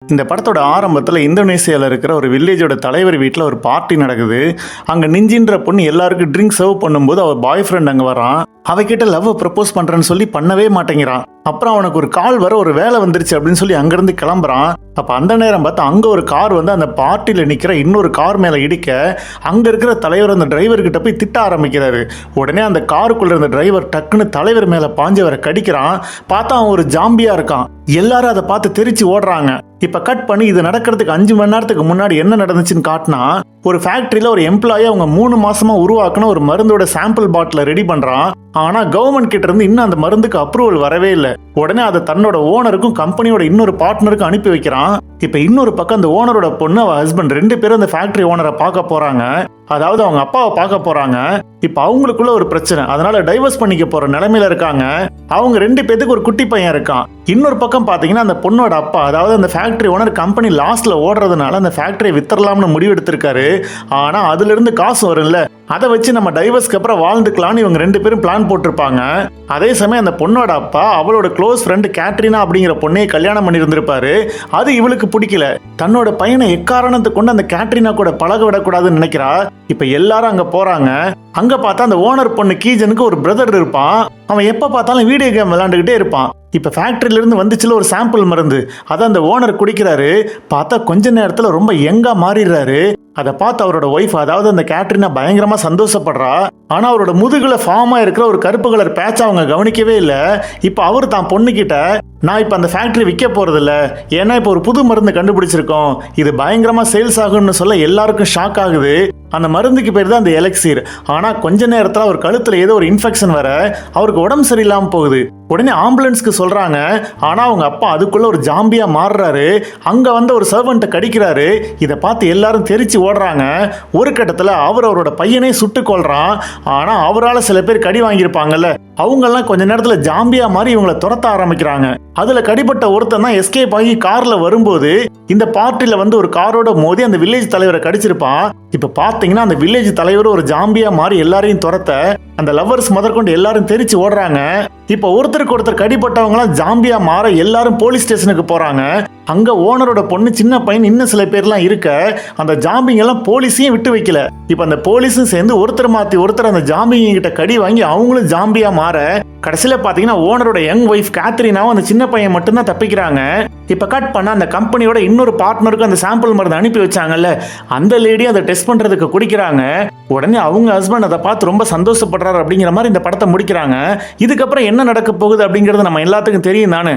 இந்த படத்தோட ஆரம்பத்தில் இந்தோனேசியாவில் இருக்கிற ஒரு வில்லேஜோட தலைவர் வீட்டில் ஒரு பார்ட்டி நடக்குது. அங்கே நிஞ்சின்ற பொண்ணு எல்லாருக்கும் ட்ரிங்க் சர்வ் பண்ணும்போது அவள் பாய் ஃப்ரெண்ட் அங்கே வரான். அவகிட்ட லவ் ப்ரப்போஸ் பண்ணுறேன்னு சொல்லி பண்ணவே மாட்டேங்கிறான். அப்புறம் அவனுக்கு ஒரு கால் வர ஒரு வேலை வந்துருச்சு அப்படின்னு சொல்லி அங்கேருந்து கிளம்புறான். அப்போ அந்த நேரம் பார்த்தா அங்கே ஒரு கார் வந்து அந்த பார்ட்டியில் நிற்கிற இன்னொரு கார் மேலே இடிக்க அங்கே இருக்கிற தலைவர் அந்த டிரைவர்கிட்ட போய் திட்ட ஆரம்பிக்கிறாரு. உடனே அந்த காருக்குள்ளே இருந்த டிரைவர் டக்குன்னு தலைவர் மேலே பாஞ்சவரை கடிக்கிறான். பார்த்தா அவன் ஒரு ஜாம்பியாக இருக்கான். எல்லாரும் அதை பார்த்து தெரிச்சு ஓடுறாங்க. இப்போ கட் பண்ணி இது நடக்கிறதுக்கு 5 மணி நேரத்துக்கு முன்னாடி என்ன நடந்துச்சுன்னு காட்டினா, ஒரு ஃபேக்ட்ரியில் ஒரு எம்ப்ளாயி அவங்க 3 மாசமா உருவாக்குன ஒரு மருந்தோட சாம்பிள் பாட்டிலை ரெடி பண்ணுறான். ஆனால் கவர்மெண்ட் கிட்ட இருந்து இன்னும் அந்த மருந்துக்கு அப்ரூவல் வரவே இல்லை. உடனே அதை தன்னோட ஓனருக்கும் கம்பெனியோட இன்னொரு பார்ட்னருக்கும் அனுப்பி வைக்கிறான். இப்போ இன்னொரு பக்கம் அந்த ஓனரோட பொண்ணு அவள் ஹஸ்பண்ட் 2 பேரும் அந்த ஃபேக்ட்ரி ஓனரை பார்க்க போகிறாங்க. அதாவது அவங்க அப்பாவை பார்க்க போகிறாங்க. இப்போ அவங்களுக்குள்ள ஒரு பிரச்சனை, அதனால டைவர்ஸ் பண்ணிக்க போகிற நிலைமையில இருக்காங்க. அவங்க 2 பேத்துக்கு ஒரு குட்டி பையன் இருக்கான். இன்னொரு பக்கம் பார்த்தீங்கன்னா அந்த பொண்ணோட அப்பா, அதாவது அந்த ஃபேக்ட்ரி ஓனர் கம்பெனி லாஸ்ட்ல ஓடுறதுனால அந்த ஃபேக்டரியை வித்தரலாம்னு முடிவு எடுத்திருக்காரு. ஆனால் அதுல இருந்து காசு வரும்ல, அதை வச்சு நம்ம டைவர்ஸ்க்கு அப்புறம் வாழ்ந்துக்கலாம்னு இவங்க 2 பேரும் பிளான் போட்டிருப்பாங்க. அதே சமயம் அந்த பொண்ணோட அப்பா அவளோட க்ளோஸ் ஃப்ரெண்டு கேட்ரினா அப்படிங்கிற பொண்ணையை கல்யாணம் பண்ணியிருந்திருப்பாரு. அது இவளுக்கு பிடிக்கல. தன்னோட பையனை எக்காரணத்தை கொண்டு அந்த கேட்ரினா கூட பழக விடக்கூடாதுன்னு நினைக்கிறா. இப்ப எல்லாரும் அங்க போறாங்க. அங்க பார்த்தா அந்த ஓனர் பொண்ணு கீஜனுக்கு ஒரு பிரதர் இருப்பான். அவன் எப்ப பார்த்தாலும் வீடியோ கேம் விளையாண்டுகிட்டே இருப்பான். இப்ப ஃபேக்டரியில இருந்து வந்துச்சுல ஒரு சாம்பிள் மருந்து, அதை அந்த ஓனர் குடிக்கிறாரு. பார்த்தா கொஞ்ச நேரத்துல ரொம்ப யங்கா மாறிடுறாரு. அதை பார்த்து அவரோட ஒய்ஃப், அதாவது அந்த கேட்ரினா பயங்கரமா சந்தோஷப்படுறா. ஆனா அவரோட முதுகுல ஃபார்மா இருக்கிற ஒரு கருப்பு கலர் பேட்ச் அவங்க கவனிக்கவே இல்லை. இப்ப அவர் தான் பொண்ணுகிட்ட, நான் இப்ப அந்த ஃபேக்டரி விற்க போறது இல்ல, ஏன்னா இப்ப ஒரு புது மருந்து கண்டுபிடிச்சிருக்கோம், இது பயங்கரமா சேல்ஸ் ஆகும்னு சொல்ல எல்லாருக்கும் ஷாக் ஆகுது. அந்த மருந்துக்கு பேர் தான் அந்த எலக்சீர். ஆனா கொஞ்ச நேரத்துல அவர் கழுத்துல ஏதோ ஒரு இன்ஃபெக்ஷன் வர அவருக்கு உடம்பு சரியில்லாம போகுது. உடனே ஆம்புலன்ஸ்க்கு சொல்றாங்க. ஆனா அவங்க அப்பா அதுக்குள்ள ஒரு ஜாம்பியா மாறுறாரு. அங்க வந்து ஒரு சர்வெண்ட்டை கடிக்கிறாரு. இதை பார்த்து எல்லாரும் தெரிச்சு ஓடுறாங்க. ஒரு கட்டத்துல அவரோட பையனே சுட்டு கொள்றான். ஆனா அவரால் சில பேர் கடி வாங்கியிருப்பாங்கல்ல, அவங்கெல்லாம் கொஞ்ச நேரத்துல ஜாம்பியா மாதிரி இவங்களை துரத்த ஆரம்பிக்கிறாங்க. அதுல கடிப்பட்ட ஒருத்தன் தான் எஸ்கேப் ஆகி கார்ல வரும்போது இந்த பார்ட்டில வந்து ஒரு காரோட மோதி அந்த வில்லேஜ் தலைவரை கடிச்சிருப்பான். இப்ப பாத்தீங்கன்னா அந்த வில்லேஜ் தலைவர் ஒரு ஜாம்பியா மாறி எல்லாரையும் துரத்த அந்த லவ்வர்ஸ் முதற்கொண்டு எல்லாரும் தெரிச்சு ஓடுறாங்க. இப்ப ஒருத்தருக்கு ஒருத்தர் கடிப்பட்டவங்களாம் ஜாம்பியா மாற எல்லாரும் போலீஸ் ஸ்டேஷனுக்கு போறாங்க. அங்க ஓனரோட பொண்ணு, சின்ன பையன், இன்னும் சில பேர்லாம் இருக்க அந்த ஜாம்பிங்க எல்லாம் போலீஸையும் விட்டு வைக்கல. இப்ப அந்த போலீஸும் சேர்ந்து ஒருத்தர் மாத்தி ஒருத்தர் அந்த ஜாம்பிங்க கிட்ட கடி வாங்கி அவங்களும் ஜாம்பியா மாற கடைசியில பாத்தீங்கன்னா ஓனரோட யங் ஒய்ஃப் கேத்ரினாவும் அந்த சின்ன பையன் மட்டும்தான் தப்பிக்கிறாங்க. இப்ப கட் பண்ண அந்த கம்பெனியோட இன்னொரு பார்ட்னருக்கு அந்த சாம்பிள் மருந்து அனுப்பி வச்சாங்கல்ல, அந்த லேடி அதை டெஸ்ட் பண்றதுக்கு குடிக்கிறாங்க. உடனே அவங்க ஹஸ்பண்ட் அதை பார்த்து ரொம்ப சந்தோஷப்படுறாரு. அப்படிங்கிற மாதிரி இந்த படத்தை முடிக்கிறாங்க. இதுக்கப்புறம் என்ன நடக்க போகுது அப்படிங்கிறது நம்ம எல்லாத்துக்கும் தெரியும் தானே.